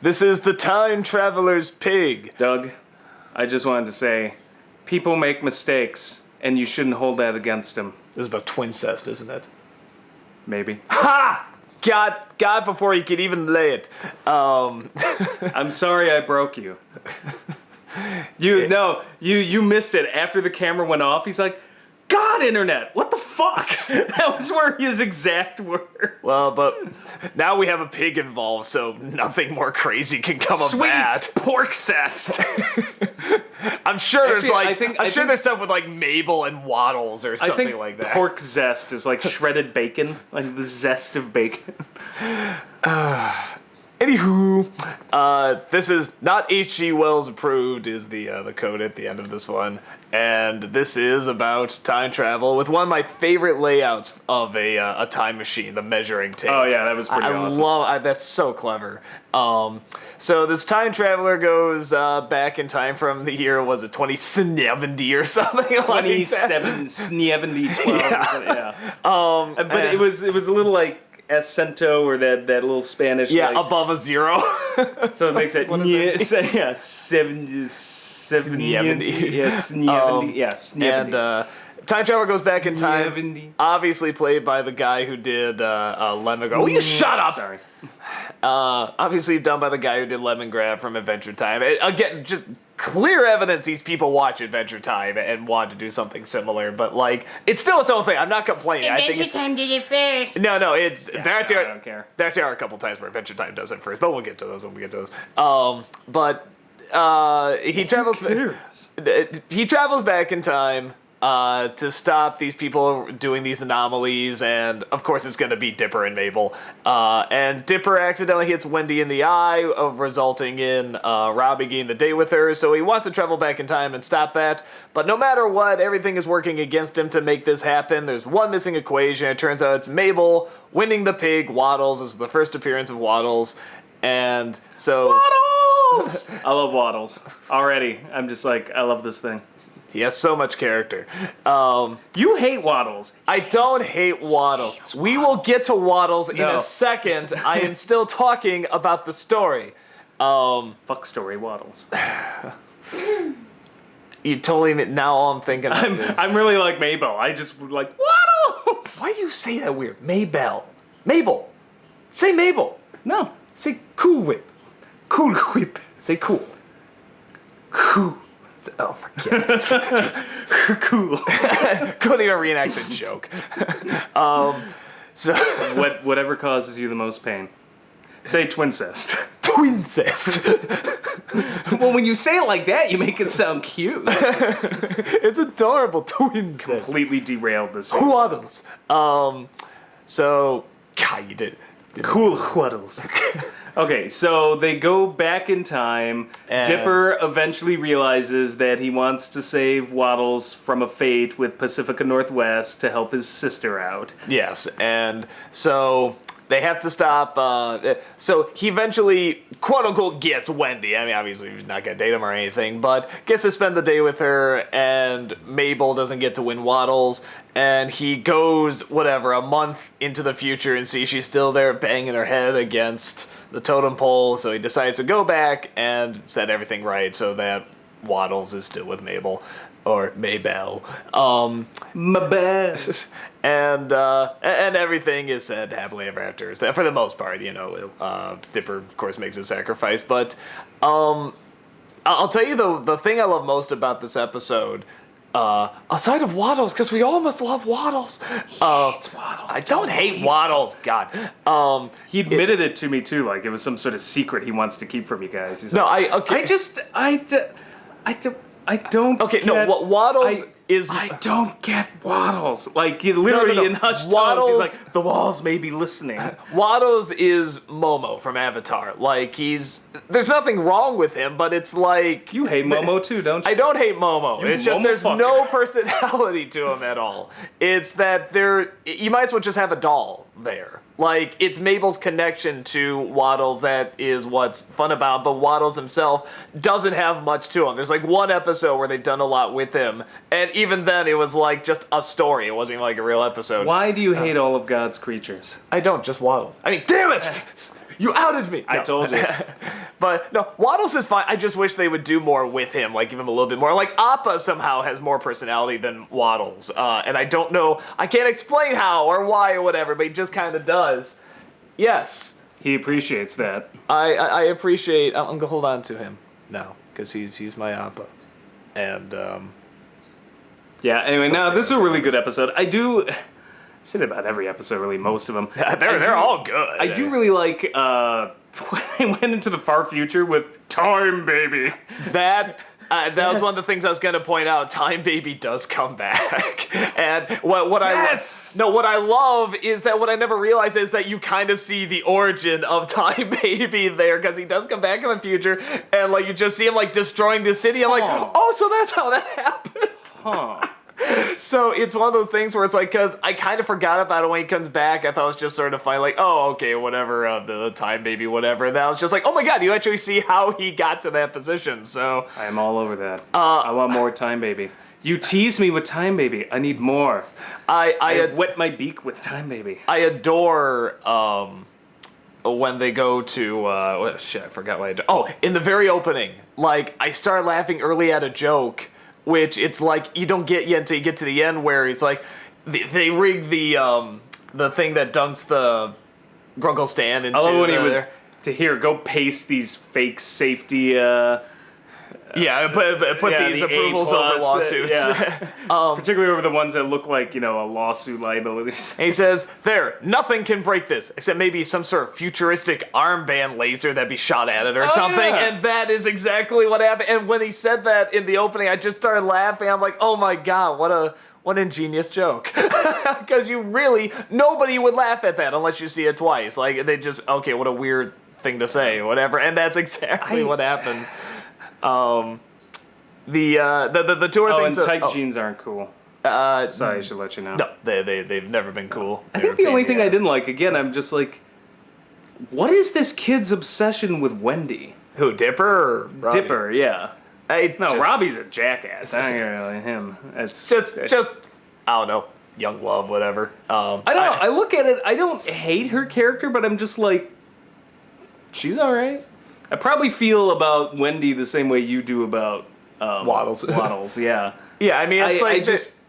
This is the time traveler's pig. Doug, I just wanted to say, people make mistakes, and you shouldn't hold that against them. This is about twincest, isn't it? Maybe. Ha! God before he could even lay it. I'm sorry I broke you. You missed it. After the camera went off, he's like, God, internet, what the fuck? That was where his exact words. Well, but now we have a pig involved, so nothing more crazy can come of that. Pork cest. I'm sure Actually, there's there's stuff with like Mabel and Waddles or something like that. Pork zest is like shredded bacon, like the zest of bacon. Anywho, this is not H.G. Wells approved is the code at the end of this one, and this is about time travel with one of my favorite layouts of a time machine, the measuring tape. Oh yeah, that was pretty awesome. That's so clever. So this time traveler goes back in time from the year, was it 2070 or something like that? 2770 12. But it was a little like acento or that little Spanish. Yeah, like, above a zero. So it makes it 70. Yes, and time traveler goes back in time. Obviously played by the guy who did Lemon Grab. Will you shut up? Sorry. Obviously done by the guy who did Lemon Grab from Adventure Time. Again, just clear evidence these people watch Adventure Time and want to do something similar, but like it's still its own thing. I'm not complaining. Adventure Time did it first. No, it's I don't care. There are a couple times where Adventure Time does it first, but we'll get to those when we get to those. But he travels. He travels back in time to stop these people doing these anomalies, and of course it's going to be Dipper and Mabel. And Dipper accidentally hits Wendy in the eye, resulting in Robbie getting the date with her, so he wants to travel back in time and stop that. But no matter what, everything is working against him to make this happen. There's one missing equation. It turns out it's Mabel winning the pig. Waddles. This is the first appearance of Waddles. And so... Waddles! I love Waddles. Already, I'm just like, I love this thing. He has so much character. You hate Waddles. I don't hate Waddles. We will get to Waddles in a second. I am still talking about the story. Fuck story, Waddles. You totally... Now all I'm thinking of is... I'm really like Mabel. I just like, Waddles! Why do you say that weird? Mabel. Say Mabel. No. Say Cool Whip. Cool Whip. Say cool. Cool. Oh, forget it. Cool. Couldn't even reenact the joke. So whatever causes you the most pain. Say twincest. Twincest. Well, when you say it like that, you make it sound cute. It's adorable. Twincest. Completely derailed this one. Waddles. So, God, you did. Cool Waddles. Okay, so they go back in time. And Dipper eventually realizes that he wants to save Waddles from a fate with Pacifica Northwest to help his sister out. Yes, and so they have to stop. So he eventually, quote unquote, gets Wendy. I mean, obviously he's not gonna date him or anything, but gets to spend the day with her. And Mabel doesn't get to win Waddles, and he goes a month into the future and sees she's still there banging her head against the totem pole. So he decides to go back and set everything right so that Waddles is still with Mabel. Or Mabel. Mabel. And everything is said happily ever after. For the most part, Dipper, of course, makes a sacrifice. But I'll tell you the thing I love most about this episode, aside of Waddles, because we all must love Waddles. Hates Waddles. I don't hate Waddles, God. He admitted it to me, too, like it was some sort of secret he wants to keep from you guys. He's Waddles is... I don't get Waddles. Like, literally in hushed tones, he's like, the walls may be listening. Waddles is Momo from Avatar. Like, there's nothing wrong with him, but it's like... You hate Momo too, don't you? I don't hate Momo. It's just there's no personality to him at all. It's that you might as well just have a doll there. Like, it's Mabel's connection to Waddles that is what's fun about, but Waddles himself doesn't have much to him. There's like one episode where they've done a lot with him, and even then it was like just a story. It wasn't even like a real episode. Why do you hate all of God's creatures? I don't, just Waddles. I mean, damn it! You outed me. I No. told you. But no, Waddles is fine. I just wish they would do more with him, like give him a little bit more. Like Appa somehow has more personality than Waddles, and I don't know. I can't explain how or why or whatever, but he just kind of does. Yes, He appreciates that. I appreciate. I'm gonna hold on to him now because he's my Appa, and Yeah, anyway, now this is a really good episode. I say that about every episode, really, most of them. they're all good. I do really like when they went into the far future with Time Baby. That was one of the things I was going to point out. Time Baby does come back, and what I love is that what I never realized is that you kind of see the origin of Time Baby there because he does come back in the future, and like you just see him like destroying the city. I'm like, oh, so that's how that happened. Huh. So it's one of those things where it's like, because I kind of forgot about it when he comes back. I thought it was just sort of funny, like, oh, okay, whatever, the Time Baby, whatever. And then I was just like, oh my god, you actually see how he got to that position. So I am all over that. I want more Time Baby. You tease me with Time Baby. I need more. I have wet my beak with Time Baby. I adore when they go to I forgot what I do. Oh, in the very opening, like I start laughing early at a joke, which it's like you don't get yet until you get to the end where it's like they rig the thing that dunks the Grunkle Stan into. I love when he was to here go paste these fake safety. Put these the approvals over lawsuits. Particularly over the ones that look like, a lawsuit liabilities. And he says, nothing can break this, except maybe some sort of futuristic armband laser that'd be shot at it or something. Yeah. And that is exactly what happened. And when he said that in the opening, I just started laughing. I'm like, oh my god, what an ingenious joke. Because nobody would laugh at that unless you see it twice. Like, they just, okay, what a weird thing to say, whatever. And that's exactly what happens. The tour things. And tight jeans aren't cool. Sorry, I should let you know. No, they've never been cool. I think the only thing I didn't like, again, I'm just like, what is this kid's obsession with Wendy? Who, Dipper or Robbie? Dipper, yeah. Robbie's a jackass. I don't really him. It's just I don't know, young love, whatever. I don't know. I look at it. I don't hate her character, but I'm just like, she's all right. I probably feel about Wendy the same way you do about Waddles. Waddles, yeah. Yeah, I mean, it's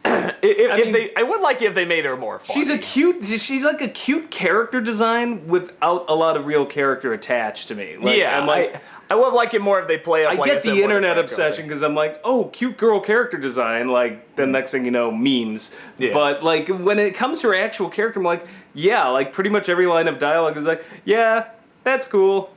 I would like it if they made her more funny. She's like a cute character design without a lot of real character attached to me. Like, yeah, I would like it more if they play up. I get the internet obsession because I'm like, oh, cute girl character design. Like the next thing you know, memes. Yeah. But like when it comes to her actual character, I'm like, yeah, like pretty much every line of dialogue is like, yeah, that's cool.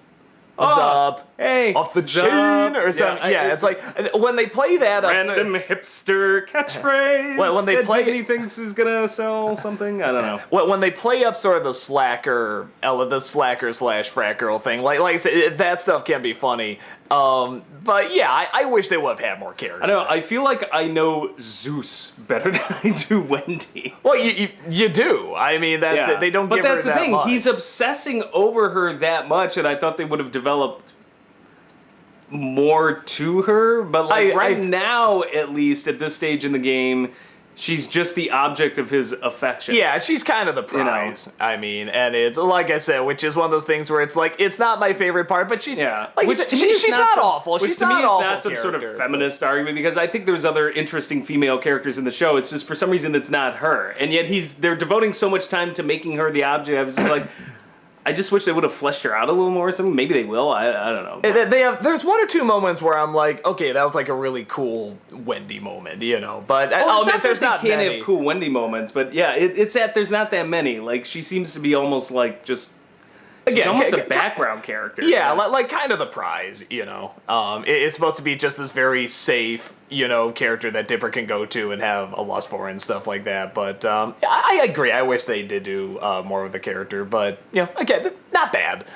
What's up? Hey, off the chain or something. Yeah, it's like when they play that random hipster catchphrase. When they play, Disney thinks is gonna sell something. I don't know. When they play up sort of the slacker slash frat girl thing, like I said, that stuff can be funny. But yeah, I wish they would have had more character. I know. I feel like I know Zeus better than I do Wendy. Well, you do. I mean, they don't. But give her that's the that thing. much. He's obsessing over her that much, and I thought they would have developed more to her. But like now, at least at this stage in the game, she's just the object of his affection. Yeah, she's kind of the prize. I mean, and it's like I said, which is one of those things where it's like it's not my favorite part, but she's like she's not awful. Which she's to me not is awful not some sort of character, feminist argument because I think there's other interesting female characters in the show. It's just for some reason it's not her, and yet they're devoting so much time to making her the object. I was just like. I just wish they would have fleshed her out a little more or something. Maybe they will. I don't know. There's one or two moments where I'm like, okay, that was like a really cool Wendy moment, But there's not can't many. Have cool Wendy moments, but yeah, it's that there's not that many. Like she seems to be almost like just. Again, almost a background character. Yeah, like kind of the prize, It's supposed to be just this very safe, character that Dipper can go to and have a lust for and stuff like that. But I agree. I wish they did do more of the character. But, again, not bad.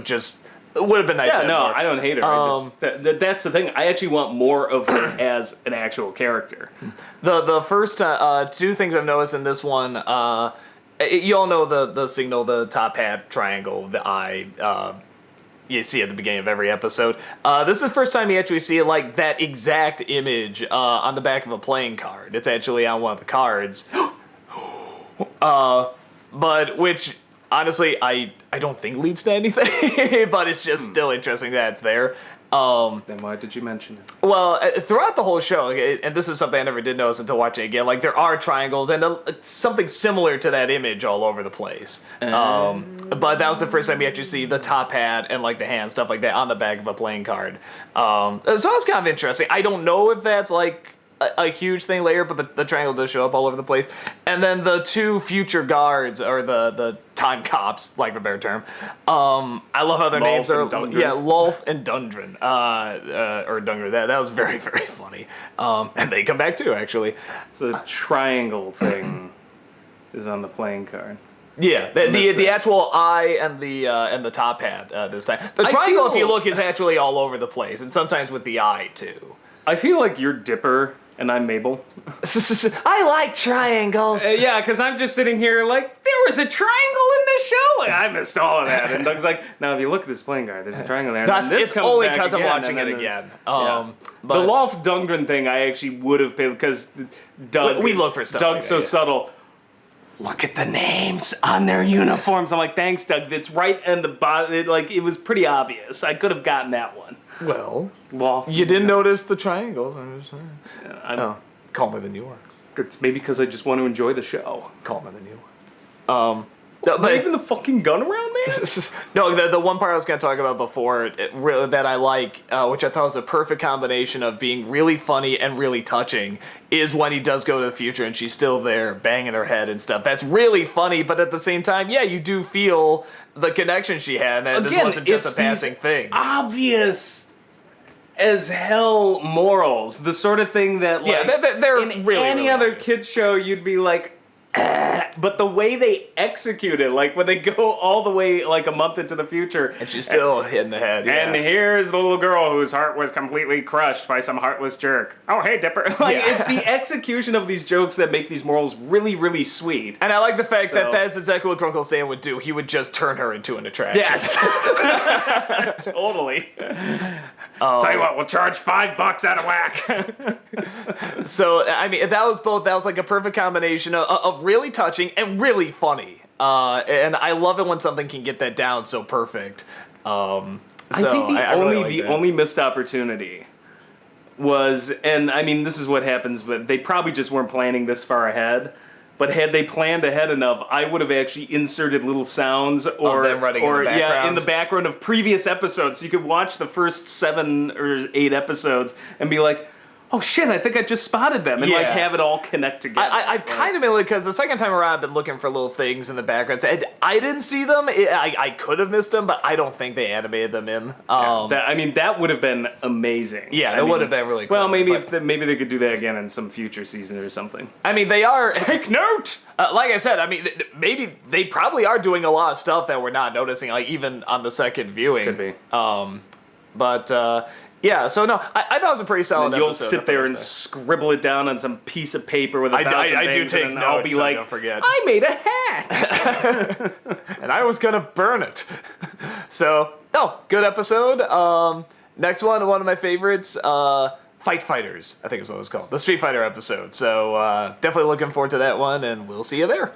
Just would have been nice to have more. I don't hate her. That's the thing. I actually want more of her as an actual character. The first two things I've noticed in this one... you all know the signal, the top hat triangle, the eye you see at the beginning of every episode. This is the first time you actually see like that exact image on the back of a playing card. It's actually on one of the cards. But which honestly, I don't think leads to anything, but it's just still interesting that it's there. Then why did you mention it? Well, throughout the whole show, and this is something I never did notice until watching it again, like there are triangles and something similar to that image all over the place. But that was the first time you actually see the top hat and like the hand, stuff like that on the back of a playing card. So that's kind of interesting. I don't know if that's like a huge thing later, but the triangle does show up all over the place. And then the two future guards, or the time cops, like a better term. I love how their names are. Yeah, Lulf and Dundren. Or Dungren. That was very, very funny. And they come back too, actually. So the triangle thing is on the playing card. Yeah, the actual eye and the top hat this time. The triangle, if you look, is actually all over the place, and sometimes with the eye too. I feel like you're Dipper and I'm Mabel. I like triangles. Yeah, because I'm just sitting here like, there was a triangle in this show. Like, I missed all of that. And Doug's like, now if you look at this playing card, there's a triangle there. It's only because I'm watching it again. Yeah. The Lolf Dungren thing I actually would have paid, because Doug... We look for stuff Doug's like so that, yeah. subtle. Look at the names on their uniforms. I'm like, thanks, Doug. It's right in the bottom. It was pretty obvious. I could have gotten that one. Well, Lolf, you didn't notice the triangles. I'm just saying. Yeah, I know. Calmer than you are. It's maybe because I just want to enjoy the show. Calmer than you are. But even the fucking gun around, man? No, the one part I was going to talk about before that I like, which I thought was a perfect combination of being really funny and really touching, is when he does go to the future and she's still there banging her head and stuff. That's really funny, but at the same time, yeah, you do feel the connection she had, and this wasn't just a passing thing. Obvious as hell morals. The sort of thing that, like, they're in really, any really other obvious. kid's show, you'd be like, but the way they execute it, like when they go all the way like a month into the future, And she's still hitting the head. Yeah. and here's the little girl whose heart was completely crushed by some heartless jerk. Oh, hey, Dipper. It's the execution of these jokes that make these morals really, really sweet. And I like the fact that that's exactly what Grunkle Stan would do. He would just turn her into an attraction. Yes. Totally. Tell you what, we'll charge $5 out of whack. So, I mean, that was like a perfect combination of really touching and really funny. And I love it when something can get that down so perfect. I think the only missed opportunity was, and I mean, this is what happens, but they probably just weren't planning this far ahead. But had they planned ahead enough, I would have actually inserted little sounds or them running in the background. in the background of previous episodes. So you could watch the first 7 or 8 episodes and be like, oh shit, I think I just spotted them, and like have it all connect together. I've kind of been, because the second time around I've been looking for little things in the background. I didn't see them. I could have missed them, but I don't think they animated them in. That would have been amazing. Yeah, that would have been really cool. Well, maybe maybe they could do that again in some future season or something. I mean, they are... Take note! Like I said, I mean, maybe they probably are doing a lot of stuff that we're not noticing, like even on the second viewing. Could be. Yeah, so no, I thought it was a pretty solid You'll episode. sit there and scribble it down on some piece of paper with 1,000 I do things, take and then notes, I'll be so like, don't forget. I made a hat! And I was gonna burn it. So, good episode. Next one of my favorites, Fight Fighters, I think is what it was called. The Street Fighter episode. So, definitely looking forward to that one, and we'll see you there.